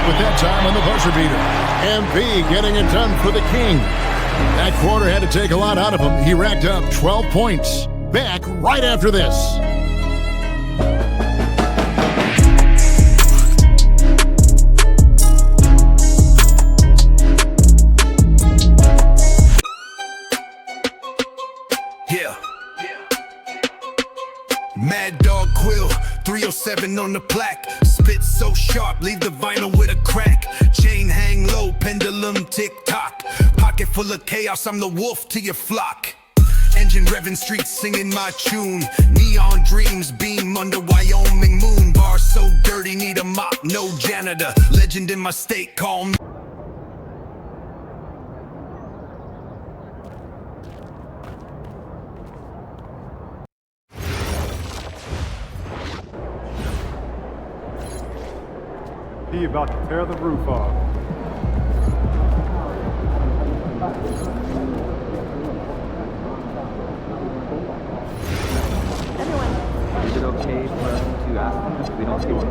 with that time on the buzzer beater. MP getting it done for the King. That quarter had to take a lot out of him. He racked up 12 points. Back right after this. Mad Dog Quill, 307 on the plaque. Spit so sharp, leave the vinyl with a crack. Chain hang low, pendulum tick-tock. Pocket full of chaos, I'm the wolf to your flock. Engine revving, streets singing my tune. Neon dreams beam under Wyoming moon. Bar so dirty, need a mop, no janitor. Legend in my state, call me. He about to tear the roof off. Is it okay for us to ask them if we don't see one?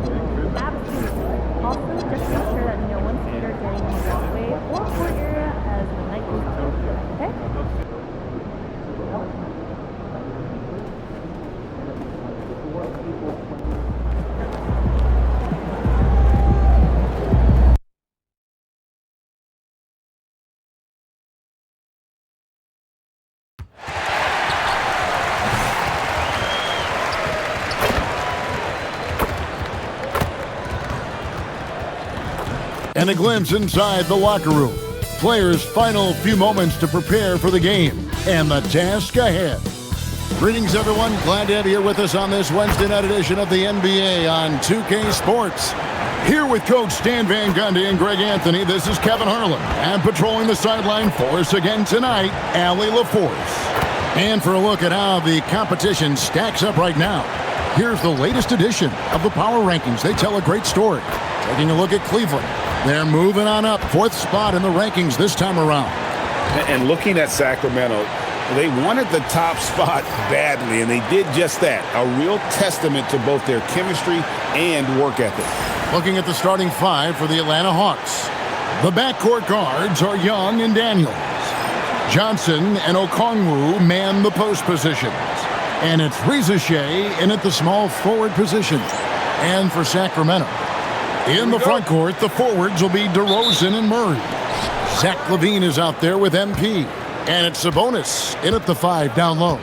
Absolutely. Also, just make sure that no one's either getting in the walkway or court area as the night goes on. Okay? And a glimpse inside the locker room. Players' final few moments to prepare for the game and the task ahead. Greetings, everyone. Glad to have you here with us on this Wednesday night edition of the NBA on 2K Sports. Here with Coach Stan Van Gundy and Greg Anthony, this is Kevin Harlan. And patrolling the sideline for us again tonight, Allie LaForce. And for a look at how the competition stacks up right now, here's the latest edition of the Power Rankings. They tell a great story. Taking a look at Cleveland. They're moving on up, 4th spot in the rankings this time around. And looking at Sacramento, they wanted the top spot badly, and they did just that. A real testament to both their chemistry and work ethic. Looking at the starting 5 for the Atlanta Hawks. The backcourt guards are Young and Daniels. Johnson and Okongwu man the post positions. And it's Reza Shea in at the small forward position. And for Sacramento, in the front court, the forwards will be DeRozan and Murray. Zach LaVine is out there with MP. And it's Sabonis in at the 5 down low.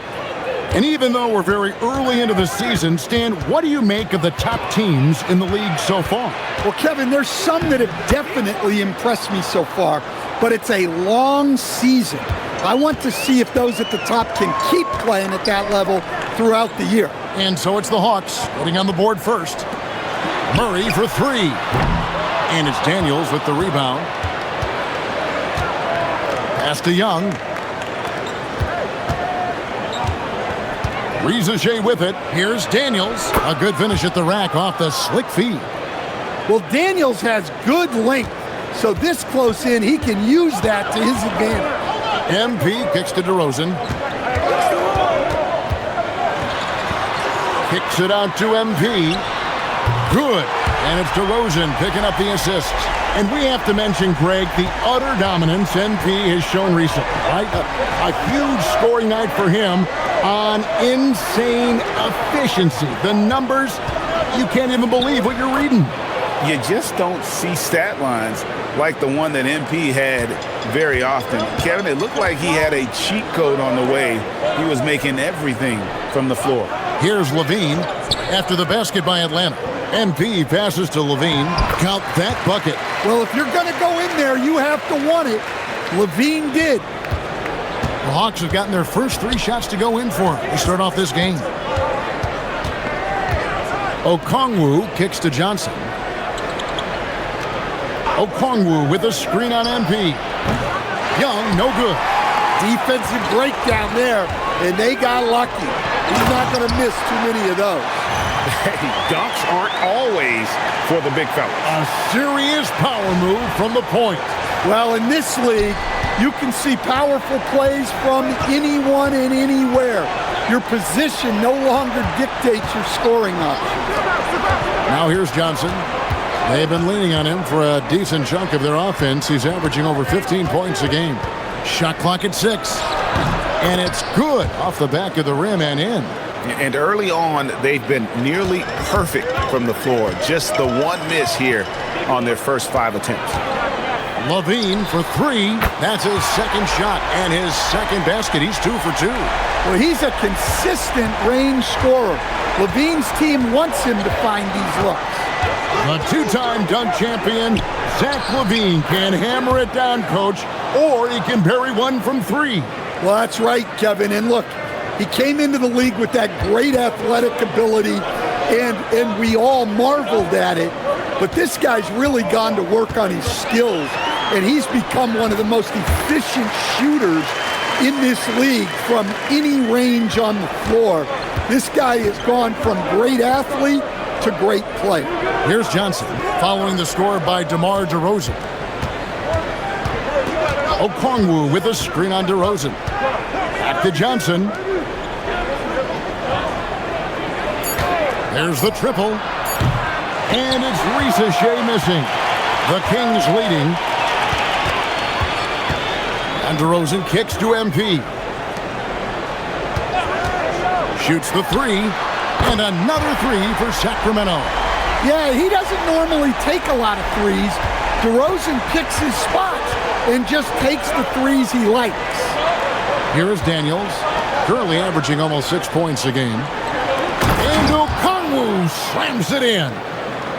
And even though we're very early into the season, Stan, what do you make of the top teams in the league so far? Well, Kevin, there's some that have definitely impressed me so far, but it's a long season. I want to see if those at the top can keep playing at that level throughout the year. And so it's the Hawks getting on the board first. Murray for 3. And it's Daniels with the rebound. Pass to Young. Reza Shea with it. Here's Daniels. A good finish at the rack off the slick feed. Well, Daniels has good length, so this close in, he can use that to his advantage. MP kicks to DeRozan. Kicks it out to MP. Good. And it's DeRozan picking up the assist. And we have to mention, Greg, the utter dominance MP has shown recently, right? A huge scoring night for him on insane efficiency. The numbers, you can't even believe what you're reading. You just don't see stat lines like the one that MP had very often. Kevin, it looked like he had a cheat code on the way. He was making everything from the floor. Here's LaVine after the basket by Atlanta. MP passes to LaVine. Count that bucket. Well, if you're going to go in there, you have to want it. LaVine did. The Hawks have gotten their first 3 shots to go in for to start off this game. Okongwu kicks to Johnson. Okongwu with a screen on MP. Young, no good. Defensive breakdown there, and they got lucky. He's not going to miss too many of those. Hey, dunks aren't always for the big fella. A serious power move from the point. Well, in this league, you can see powerful plays from anyone and anywhere. Your position no longer dictates your scoring options. Now here's Johnson. They've been leaning on him for a decent chunk of their offense. He's averaging over 15 points a game. Shot clock at 6. And it's good off the back of the rim and in. And early on, they've been nearly perfect from the floor. Just the one miss here on their first 5 attempts. Levine for 3. That's his second shot and his second basket. He's 2 for 2. Well, he's a consistent range scorer. Levine's team wants him to find these looks. The 2-time dunk champion, Zach LaVine, can hammer it down, Coach, or he can bury one from 3. Well, that's right, Kevin. And look, he came into the league with that great athletic ability, and we all marveled at it. But this guy's really gone to work on his skills, and he's become one of the most efficient shooters in this league from any range on the floor. This guy has gone from great athlete to great player. Here's Johnson following the score by DeMar DeRozan. Okongwu with a screen on DeRozan. Back to Johnson. There's the triple. And it's Ricochet missing. The Kings leading. And DeRozan kicks to MP. Shoots the 3. And another 3 for Sacramento. Yeah, he doesn't normally take a lot of threes. DeRozan picks his spots and just takes the threes he likes. Here is Daniels, currently averaging almost 6 points a game. And Okongwu slams it in.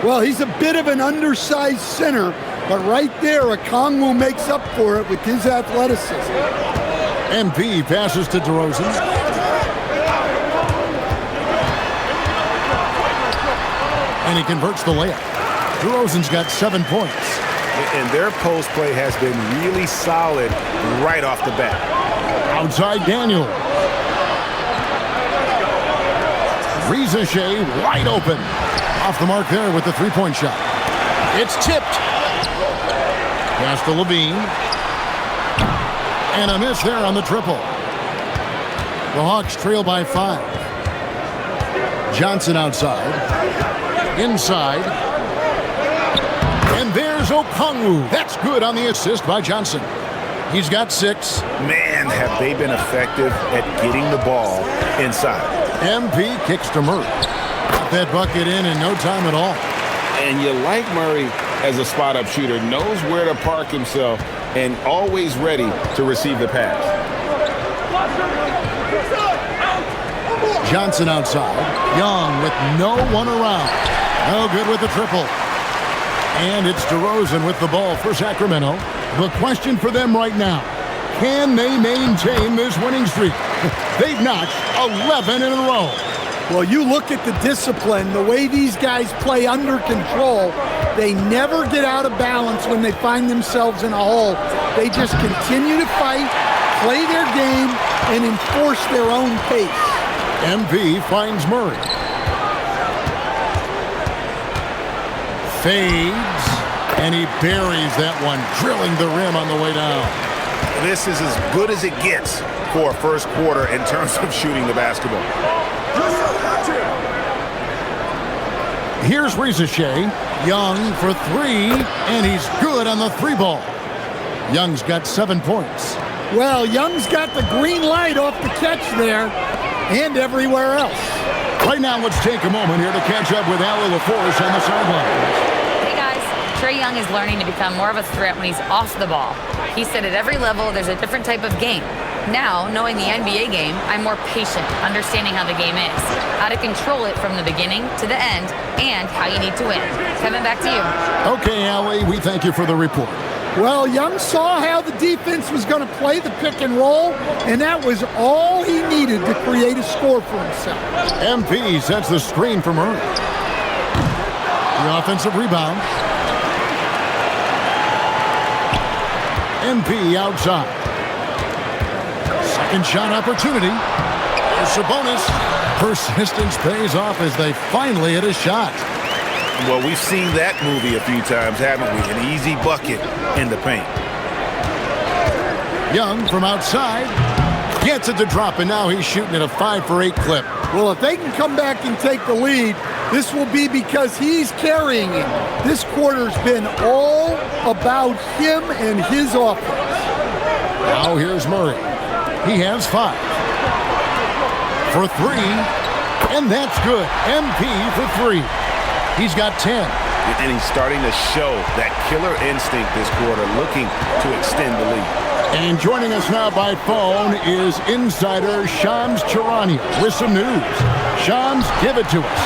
Well, he's a bit of an undersized center, but right there, Okongwu makes up for it with his athleticism. MP passes to DeRozan. And he converts the layup. DeRozan's got 7 points. And their post play has been really solid right off the bat. Outside Daniel. Ricochet wide open. Off the mark there with the 3-point shot. It's tipped. Pass to Levine. And a miss there on the triple. The Hawks trail by 5. Johnson outside. Inside. And there's Okongwu. That's good on the assist by Johnson. He's got 6. Man, have they been effective at getting the ball inside. MP kicks to Murray. Got that bucket in no time at all. And you like Murray as a spot-up shooter. Knows where to park himself and always ready to receive the pass. Johnson outside. Young with no one around. No good with the triple. And it's DeRozan with the ball for Sacramento. The question for them right now, can they maintain this winning streak? They've notched 11 in a row. Well, you look at the discipline, the way these guys play under control, they never get out of balance when they find themselves in a hole. They just continue to fight, play their game, and enforce their own pace. MP finds Murray. Fades, and he buries that one, drilling the rim on the way down. This is as good as it gets for a first quarter in terms of shooting the basketball. Here's Ricochet. Young for 3, and he's good on the 3-ball. Young's got 7 points. Well, Young's got the green light off the catch there and everywhere else. Right now, let's take a moment here to catch up with Allie LaForce on the sideline. Trae Young is learning to become more of a threat when he's off the ball. He said at every level there's a different type of game. Now, knowing the NBA game, I'm more patient, understanding how the game is, how to control it from the beginning to the end, and how you need to win. Kevin, back to you. Okay, Allie, we thank you for the report. Well, Young saw how the defense was going to play the pick and roll, and that was all he needed to create a score for himself. MP sets the screen for Murray. The offensive rebound. MP outside. Second shot opportunity. There's Sabonis. Persistence pays off as they finally hit a shot. Well, we've seen that movie a few times, haven't we? An easy bucket in the paint. Young from outside. Gets it to drop, and now he's shooting at a 5 for 8 clip. Well, if they can come back and take the lead, This will be because he's carrying it. This quarter's been all about him and his offense. Now here's Murray. He has 5. For 3, and that's good. MP for 3. He's got 10. And he's starting to show that killer instinct this quarter, looking to extend the lead. And joining us now by phone is insider Shams Charania with some news. Shams, give it to us.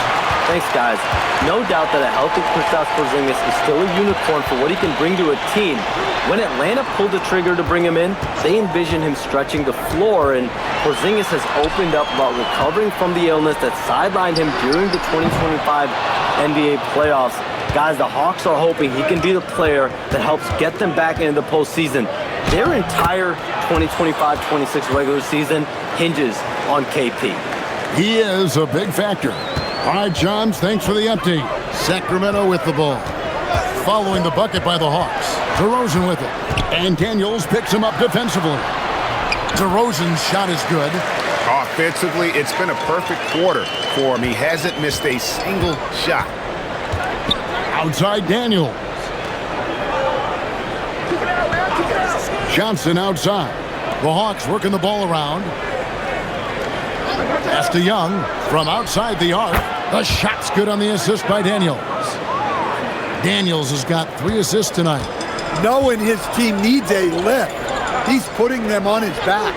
Thanks, guys. No doubt that a healthy Kristaps Porzingis is still a unicorn for what he can bring to a team. When Atlanta pulled the trigger to bring him in, they envisioned him stretching the floor, and Porzingis has opened up about recovering from the illness that sidelined him during the 2025 NBA playoffs. Guys, the Hawks are hoping he can be the player that helps get them back into the postseason. Their entire 2025-26 regular season hinges on KP. He is a big factor. All right, Johns, thanks for the update. Sacramento with the ball. Following the bucket by the Hawks. DeRozan with it. And Daniels picks him up defensively. DeRozan's shot is good. Offensively, it's been a perfect quarter for him. He hasn't missed a single shot. Outside Daniels. Johnson outside. The Hawks working the ball around. Pass to Young from outside the arc. The shot's good on the assist by Daniels. Daniels has got 3 assists tonight. Knowing his team needs a lift, he's putting them on his back.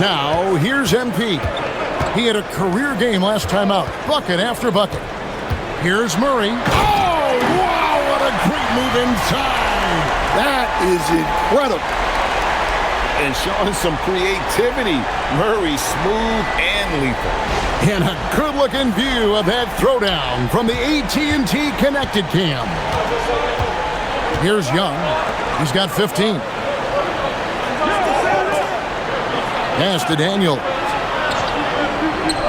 Now, here's MP. He had a career game last time out. Bucket after bucket. Here's Murray. Oh, wow, what a great move inside. That is incredible. And showing some creativity. Murray smooth and lethal. And a good-looking view of that throwdown from the AT&T Connected Cam. Here's Young. He's got 15. Pass to Daniel.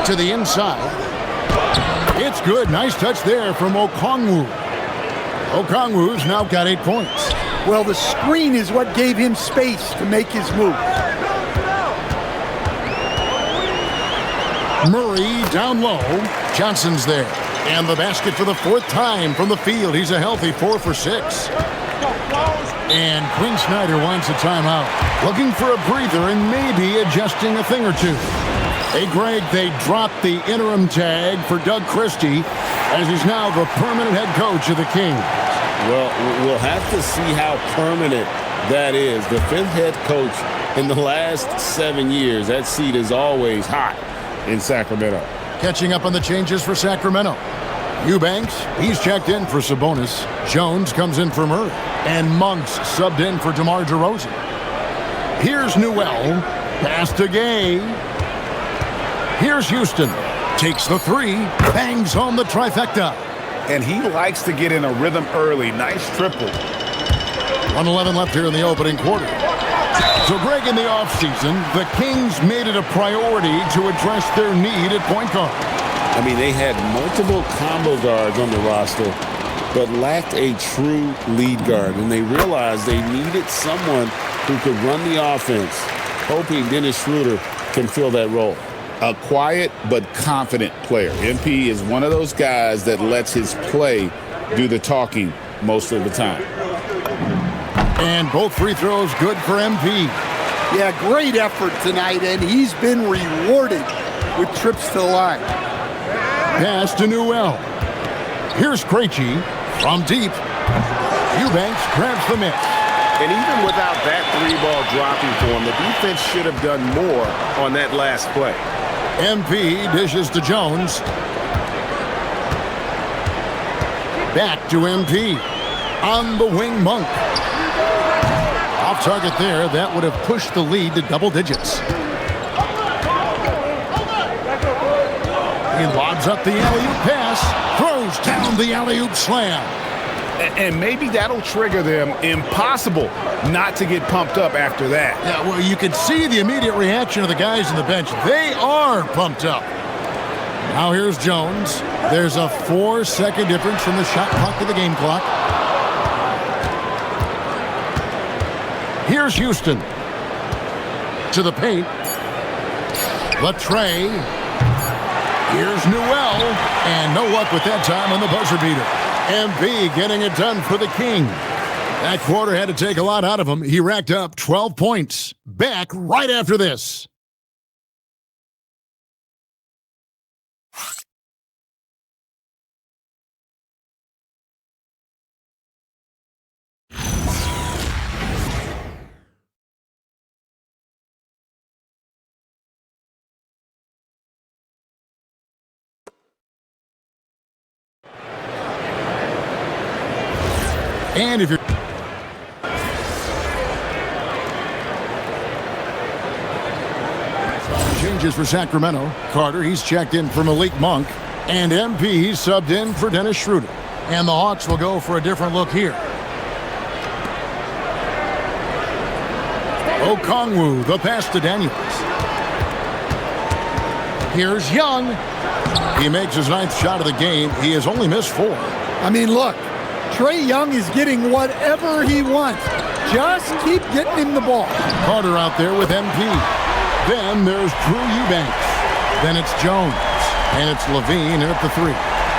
To the inside. It's good. Nice touch there from Okongwu. Okongwu's now got 8 points. Well, the screen is what gave him space to make his move. Murray down low. Johnson's there. And the basket for the 4th time from the field. He's a healthy 4 for 6. And Quinn Snyder wants a timeout. Looking for a breather and maybe adjusting a thing or two. Hey, Greg, they dropped the interim tag for Doug Christie as he's now the permanent head coach of the Kings. Well, we'll have to see how permanent that is. The 5th head coach in the last 7 years. That seat is always hot in Sacramento. Catching up on the changes for Sacramento. Eubanks, he's checked in for Sabonis. Jones comes in for Murray. And Monks subbed in for DeMar DeRozan. Here's Newell. Pass to Gay. Here's Houston. Takes the 3. Bangs home the trifecta. And he likes to get in a rhythm early. Nice triple. 1:11 left here in the opening quarter. So, Greg, in the offseason, the Kings made it a priority to address their need at point guard. I mean, they had multiple combo guards on the roster, but lacked a true lead guard. And they realized they needed someone who could run the offense, hoping Dennis Schroeder can fill that role. A quiet but confident player. MP is one of those guys that lets his play do the talking most of the time. And both free throws good for MP. Yeah, great effort tonight, and he's been rewarded with trips to the line. Pass to Newell. Here's Krejci from deep. Eubanks grabs the miss. And even without that 3-ball dropping for him, the defense should have done more on that last play. MP dishes to Jones. Back to MP. On the wing, Monk. Off target there. That would have pushed the lead to double digits. He lobs up the alley-oop pass. Throws down the alley-oop slam. And maybe that'll trigger them. Impossible not to get pumped up after that. Yeah, well, you can see the immediate reaction of the guys on the bench. They are pumped up. Now here's Jones. There's a 4-second difference from the shot clock to the game clock. Here's Houston. To the paint. Latrey. Here's Newell, and no luck with that time on the buzzer beater. MP getting it done for the King. That quarter had to take a lot out of him. He racked up 12 points. Back right after this. And if you're changes for Sacramento, Carter, he's checked in for Malik Monk, and MP, he's subbed in for Dennis Schroeder. And the Hawks will go for a different look here. Okongwu, the pass to Daniels. Here's Young. He makes his 9th shot of the game. He has only missed 4. I mean, look, Trae Young is getting whatever he wants. Just keep getting him the ball. Carter out there with MP. Then there's Drew Eubanks. Then it's Jones. And it's Levine in at the 3.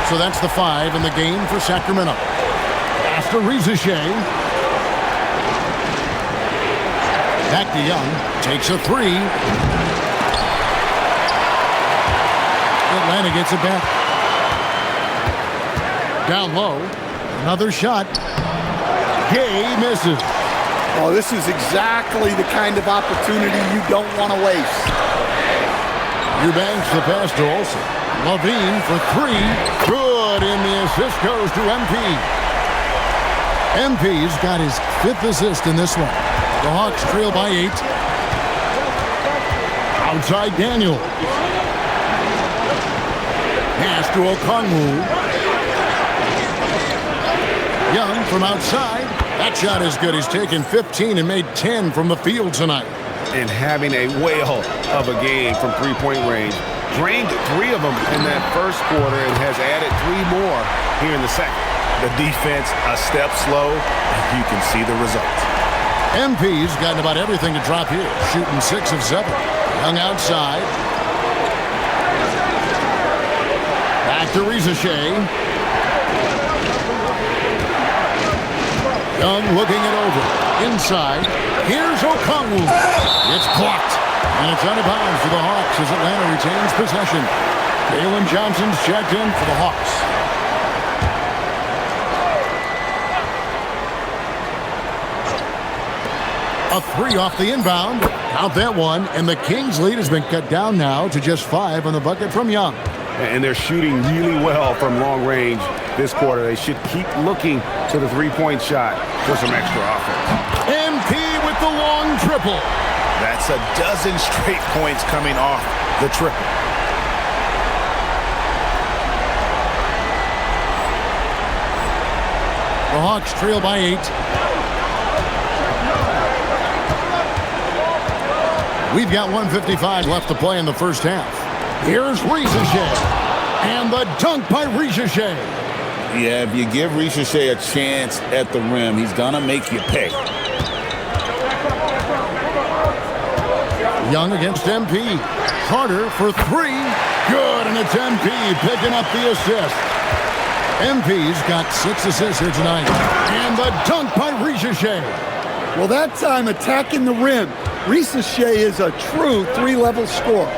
So that's the 5 in the game for Sacramento. After Rizichet. Back to Young. Takes a 3. Atlanta gets it back. Down low. Another shot. Gay misses. Oh, this is exactly the kind of opportunity you don't want to waste. Eubanks the pass to Olsen. Levine for 3. Good, and the assist goes to MP. MP's got his 5th assist in this one. The Hawks trail by 8. Outside Daniel. Pass to Okongwu. Young from outside. That shot is good. He's taken 15 and made 10 from the field tonight. And having a whale of a game from three-point range. Drained 3 of them in that first quarter and has added 3 more here in the second. The defense a step slow, and you can see the result. MP's gotten about everything to drop here, shooting 6 of 7. Young outside. Back to Rizichet. Young looking it over. Inside. Here's Okongwu. It's blocked. And it's out of bounds for the Hawks as Atlanta retains possession. Jalen Johnson's checked in for the Hawks. A 3 off the inbound. Count that one. And the Kings' lead has been cut down now to just 5 on the bucket from Young. And they're shooting really well from long range this quarter. They should keep looking to the three-point shot for some extra offense. MP with the long triple. That's a dozen straight points coming off the triple. The Hawks trail by 8. We've got 1:55 left to play in the first half. Here's Rizichet. And the dunk by Rizichet. Yeah, if you give Rizichet a chance at the rim, he's going to make you pay. Young against MP. Carter for 3. Good, and it's MP picking up the assist. MP's got 6 assists here tonight. And the dunk by Rizichet. Well, that time attacking the rim. Rizichet is a true 3-level scorer.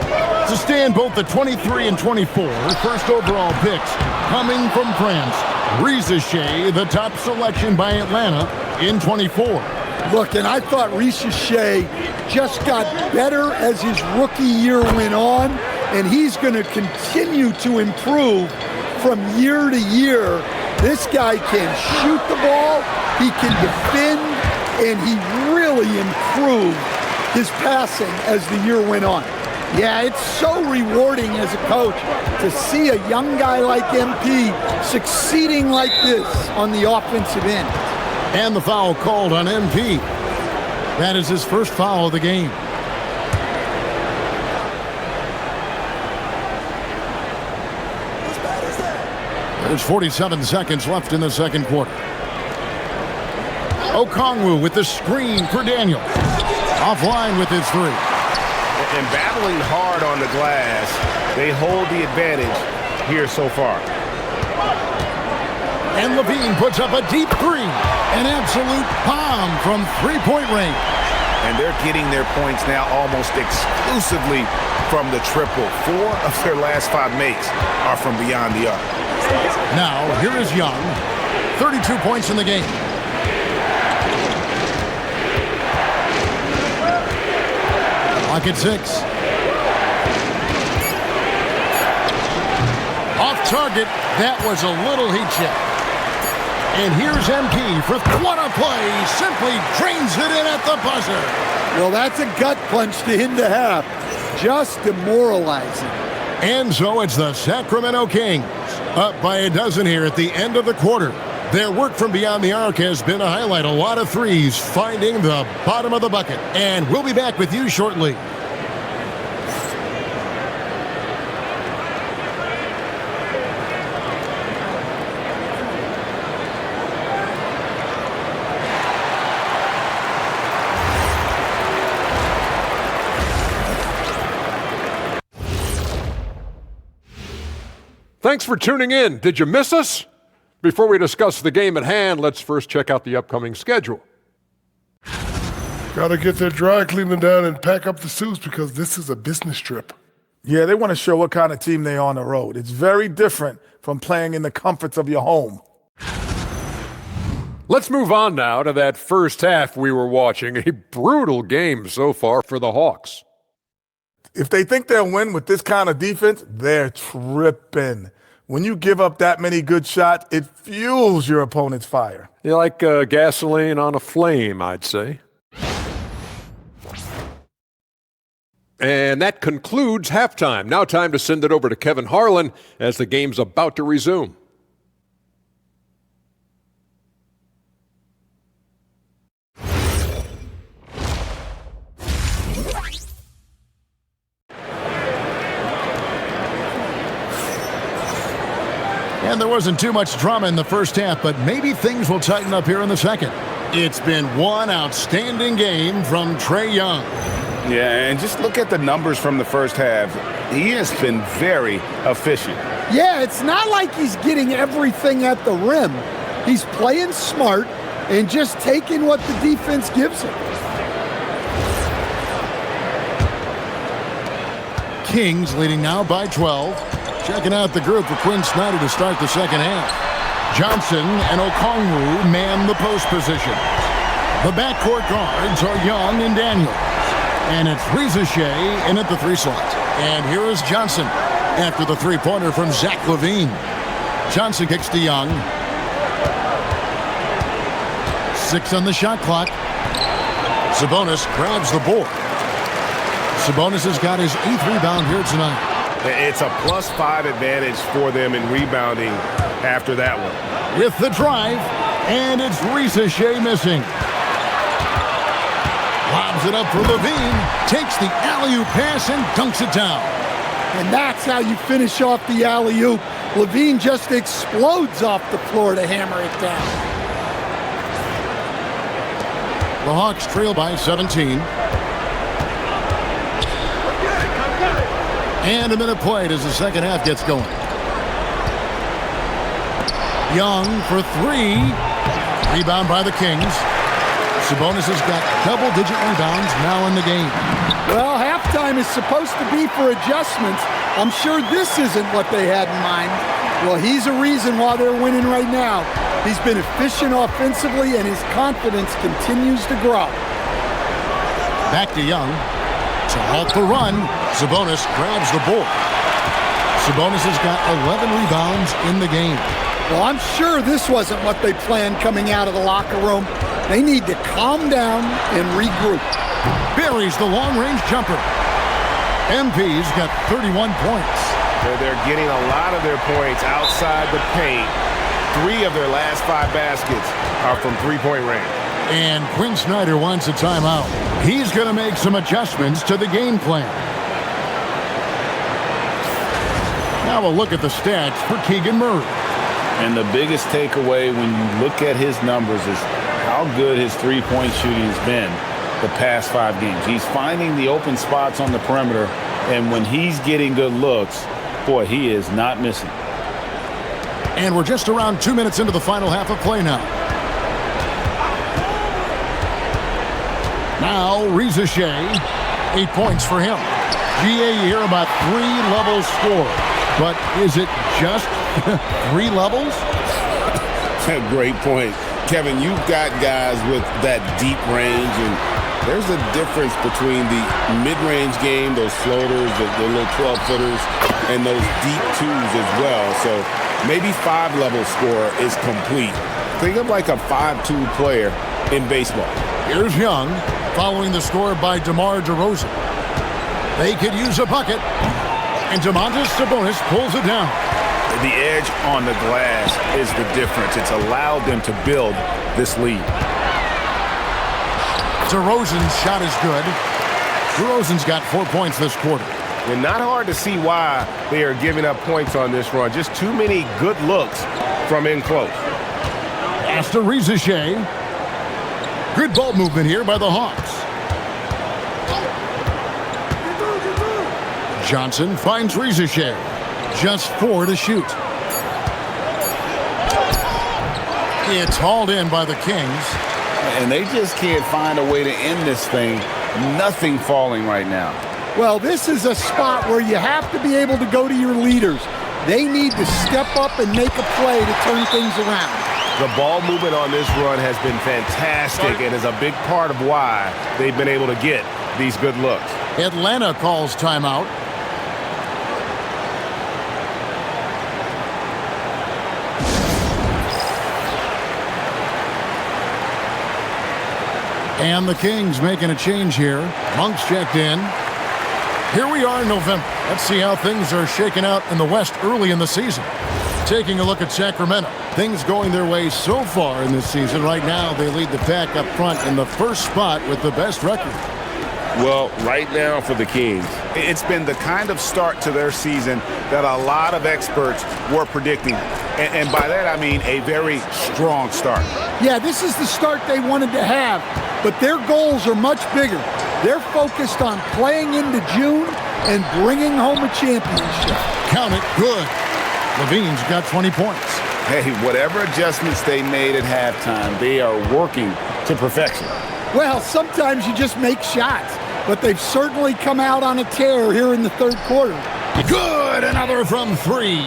To stand both the 23 and 24 first overall picks coming from France. Rizichet, the top selection by Atlanta in 24. Look, and I thought Rizichet just got better as his rookie year went on, and he's going to continue to improve from year to year. This guy can shoot the ball, he can defend, and he really improved his passing as the year went on. Yeah, it's so rewarding as a coach to see a young guy like MP succeeding like this on the offensive end. And the foul called on MP. That is his first foul of the game. There's 47 seconds left in the second quarter. Okongwu with the screen for Daniel. Offline with his 3. And battling hard on the glass, they hold the advantage here so far. And Levine puts up a deep three. An absolute bomb from three-point range. And they're getting their points now almost exclusively from the triple. 4 of their last 5 makes are from beyond the arc. Now, here is Young. 32 points in the game. Clock at 6. Off target. That was a little heat check. And here's MP for what a play. Simply drains it in at the buzzer. Well, that's a gut punch to him to have. Just demoralizing. And so it's the Sacramento Kings up by a dozen here at the end of the quarter. Their work from beyond the arc has been a highlight. A lot of threes finding the bottom of the bucket. And we'll be back with you shortly. Thanks for tuning in. Did you miss us? Before we discuss the game at hand, let's first check out the upcoming schedule. Got to get their dry cleaning done and pack up the suits because this is a business trip. Yeah, they want to show what kind of team they are on the road. It's very different from playing in the comforts of your home. Let's move on now to that first half we were watching. A brutal game so far for the Hawks. If they think they'll win with this kind of defense, they're tripping. When you give up that many good shots, it fuels your opponent's fire. You're like gasoline on a flame, I'd say. And that concludes halftime. Now time to send it over to Kevin Harlan as the game's about to resume. And there wasn't too much drama in the first half, but maybe things will tighten up here in the second. It's been one outstanding game from Trae Young. Yeah, and just look at the numbers from the first half. He has been very efficient. Yeah, it's not like he's getting everything at the rim. He's playing smart and just taking what the defense gives him. Kings leading now by 12. Checking out the group for Quinn Snyder to start the second half. Johnson and Okongwu man the post position. The backcourt guards are Young and Daniels. And it's Reza Shea in at the 3 slot. And here is Johnson after the three-pointer from Zach LaVine. Johnson kicks to Young. 6 on the shot clock. Sabonis grabs the board. Sabonis has got his 8th rebound here tonight. It's a +5 advantage for them in rebounding after that one. With the drive, and it's Reza Shea missing. Lobs it up for LaVine, takes the alley-oop pass and dunks it down. And that's how you finish off the alley-oop. LaVine just explodes off the floor to hammer it down. The Hawks trail by 17. And a minute played as the second half gets going. Young for 3. Rebound by the Kings. Sabonis has got double-digit rebounds now in the game. Well, halftime is supposed to be for adjustments. I'm sure this isn't what they had in mind. Well, he's a reason why they're winning right now. He's been efficient offensively, and his confidence continues to grow. Back to Young. To halt the run, Sabonis grabs the board. Sabonis has got 11 rebounds in the game. Well, I'm sure this wasn't what they planned coming out of the locker room. They need to calm down and regroup. Buries the long-range jumper. MP's got 31 points. They're getting a lot of their points outside the paint. 3 of their last 5 baskets are from three-point range. And Quinn Snyder wants a timeout. He's going to make some adjustments to the game plan. Now a look at the stats for Keegan Murray. And the biggest takeaway when you look at his numbers is how good his three-point shooting has been. the past 5 games. He's finding the open spots on the perimeter, and when he's getting good looks, boy, he is not missing. And we're just around 2 minutes into the final half of play now. Now, Reza Shea, 8 points for him. GA, you hear about 3 levels score, but is it just 3 levels? Great point. Kevin, you've got guys with that deep range, and there's a difference between the mid-range game, those floaters, the little 12-footers, and those deep 2s as well. So maybe 5-level score is complete. Think of like a 5-2 player in baseball. Here's Young, following the score by DeMar DeRozan. They could use a bucket, and Domantas Sabonis pulls it down. The edge on the glass is the difference. It's allowed them to build this lead. DeRozan's shot is good. DeRozan's got 4 points this quarter. And not hard to see why they are giving up points on this run. Just too many good looks from in close. Pass to Reza Shea. Good ball movement here by the Hawks. Johnson finds Reza Shea. Just 4 to shoot. It's hauled in by the Kings. And they just can't find a way to end this thing. Nothing falling right now. Well, this is a spot where you have to be able to go to your leaders. They need to step up and make a play to turn things around. The ball movement on this run has been fantastic and is a big part of why they've been able to get these good looks. Atlanta calls timeout. And the Kings making a change here. Monk's checked in. Here we are in November. Let's see how things are shaking out in the West early in the season. Taking a look at Sacramento. Things going their way so far in this season. Right now, they lead the pack up front in the first spot with the best record. Well, right now for the Kings, it's been the kind of start to their season that a lot of experts were predicting. And by that, I mean a very strong start. Yeah, this is the start they wanted to have, but their goals are much bigger. They're focused on playing into June and bringing home a championship. Count it, good. Levine's got 20 points. Hey, whatever adjustments they made at halftime, they are working to perfection. Well, sometimes you just make shots, but they've certainly come out on a tear here in the third quarter. Good, another from 3.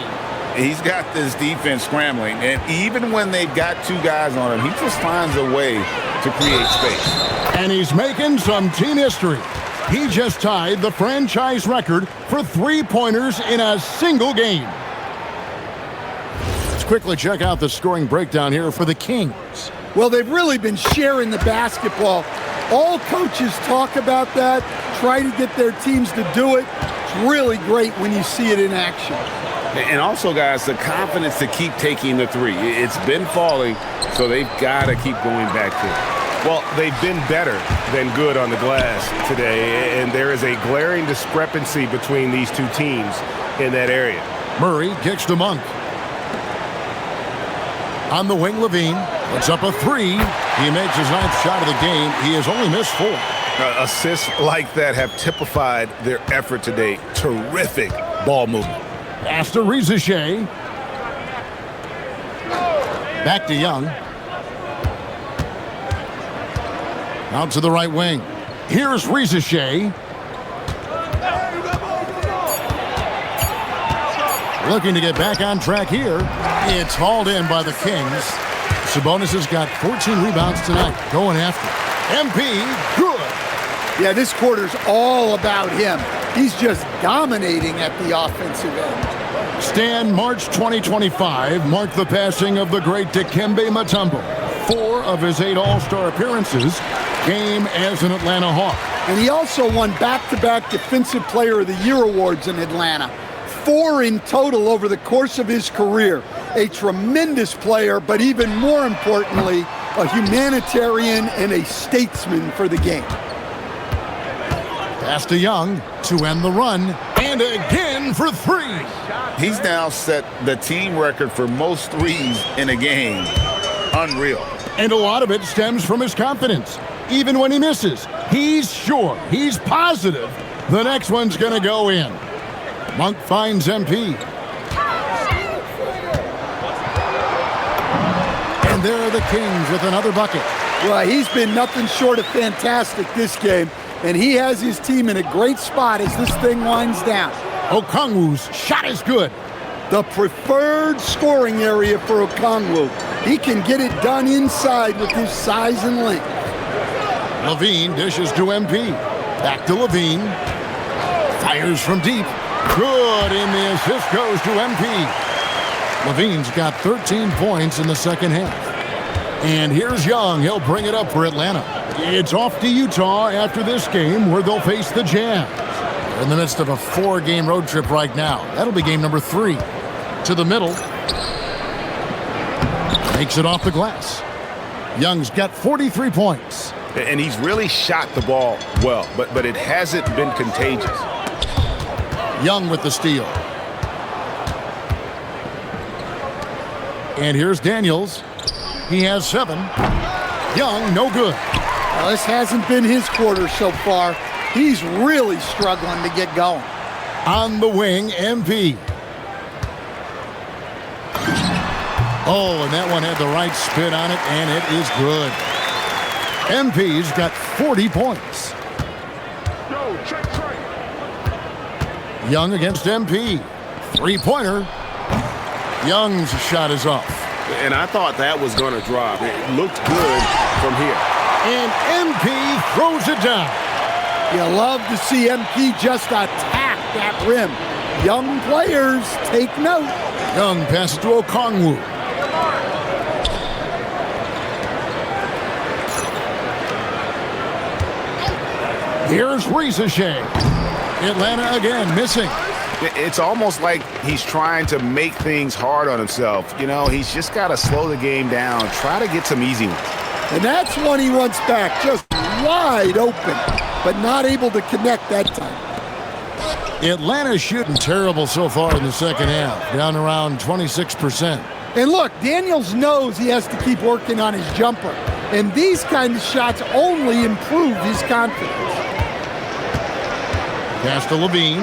He's got this defense scrambling, and even when they've got 2 guys on him, he just finds a way to create space. And he's making some team history. He just tied the franchise record for 3-pointers in a single game. Let's quickly check out the scoring breakdown here for the Kings. Well, they've really been sharing the basketball. All coaches talk about that, try to get their teams to do it. It's really great when you see it in action. And also, guys, the confidence to keep taking the 3. It's been falling, so they've got to keep going back to it. Well, they've been better than good on the glass today, and there is a glaring discrepancy between these two teams in that area. Murray kicks to Monk. On the wing, Levine puts up a 3. He makes his 9th shot of the game. He has only missed 4. Assists like that have typified their effort today. Terrific ball movement. Pass to Reza Shea. Back to Young. Out to the right wing. Here's Reza Shea. Looking to get back on track here. It's hauled in by the Kings. Sabonis has got 14 rebounds tonight. Going after MP, good. Yeah, this quarter's all about him. He's just dominating at the offensive end. Stan, March 2025 marked the passing of the great Dikembe Mutombo. 4 of his 8 All-Star appearances came as an Atlanta Hawk. And he also won back-to-back Defensive Player of the Year awards in Atlanta. 4 in total over the course of his career. A tremendous player, but even more importantly, a humanitarian and a statesman for the game. Pass to Young to end the run, and again for 3. He's now set the team record for most 3s in a game. Unreal. And a lot of it stems from his confidence. Even when he misses, he's sure, he's positive the next one's going to go in. Monk finds MP. And there are the Kings with another bucket. Well, he's been nothing short of fantastic this game, and he has his team in a great spot as this thing winds down. Okongwu's shot is good. The preferred scoring area for Okongwu. He can get it done inside with his size and length. Levine dishes to MP. Back to Levine. Fires from deep. Good, and the assist goes to MP. Levine's got 13 points in the second half. And here's Young. He'll bring it up for Atlanta. It's off to Utah after this game where they'll face the Jazz. They're in the midst of a 4-game road trip right now. That'll be game number 3. To the middle. Makes it off the glass. Young's got 43 points. And he's really shot the ball well, but it hasn't been contagious. Young with the steal. And here's Daniels. He has 7. Young, no good. Well, this hasn't been his quarter so far. He's really struggling to get going. On the wing, MP. Oh, and that one had the right spin on it, and it is good. MP's got 40 points. Young against MP. 3-pointer. Young's shot is off. And I thought that was going to drop. It looked good from here. And MP throws it down. You love to see MP just attack that rim. Young players, take note. Young passes to Okongwu. Here's Ricochet. Atlanta again missing. It's almost like he's trying to make things hard on himself. You know, he's just got to slow the game down, try to get some easy ones. And that's one he wants back, just wide open, but not able to connect that time. Atlanta's shooting terrible so far in the second half, down around 26%. And look, Daniels knows he has to keep working on his jumper, and these kind of shots only improve his confidence. Pass to Levine.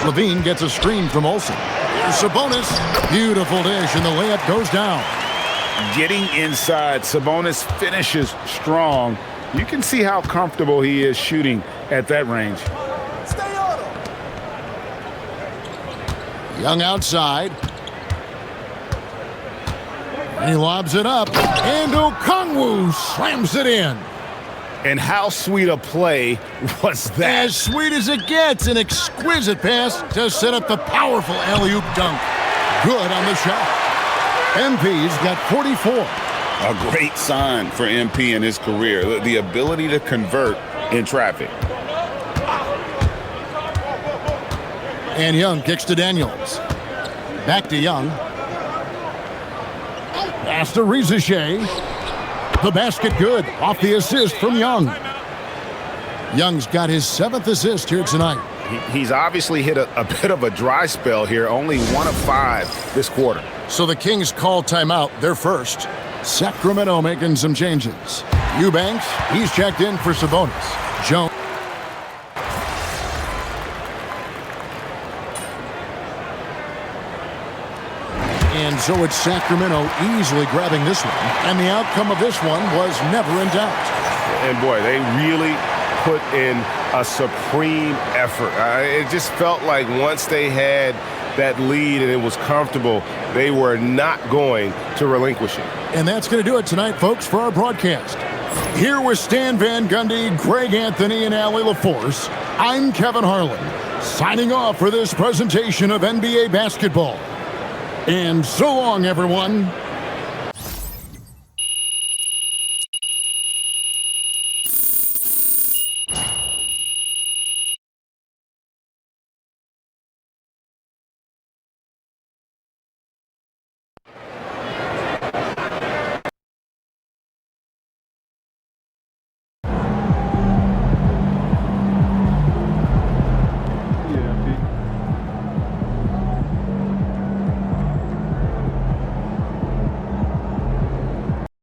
Levine gets a screen from Olsen. Here's Sabonis. Beautiful dish, and the layup goes down. Getting inside, Sabonis finishes strong. You can see how comfortable he is shooting at that range. Stay on him. Young outside. And he lobs it up, and Okongwu slams it in. And how sweet a play was that? As sweet as it gets, an exquisite pass to set up the powerful alley-oop dunk. Good on the shot. MP's got 44. A great sign for MP in his career, the ability to convert in traffic. And Young kicks to Daniels. Back to Young. Pass to Ricochet. The basket good, off the assist from Young. Young's got his 7th assist here tonight. He's obviously hit a bit of a dry spell here, only 1 of 5 this quarter. So the Kings call timeout, they're first. Sacramento making some changes. Eubanks, he's checked in for Sabonis. Jones. And so it's Sacramento easily grabbing this one. And the outcome of this one was never in doubt. And boy, they really put in a supreme effort. It just felt like once they had that lead and it was comfortable, they were not going to relinquish it. And that's going to do it tonight, folks, for our broadcast. Here with Stan Van Gundy, Greg Anthony, and Allie LaForce, I'm Kevin Harlan, signing off for this presentation of NBA basketball. And so long, everyone.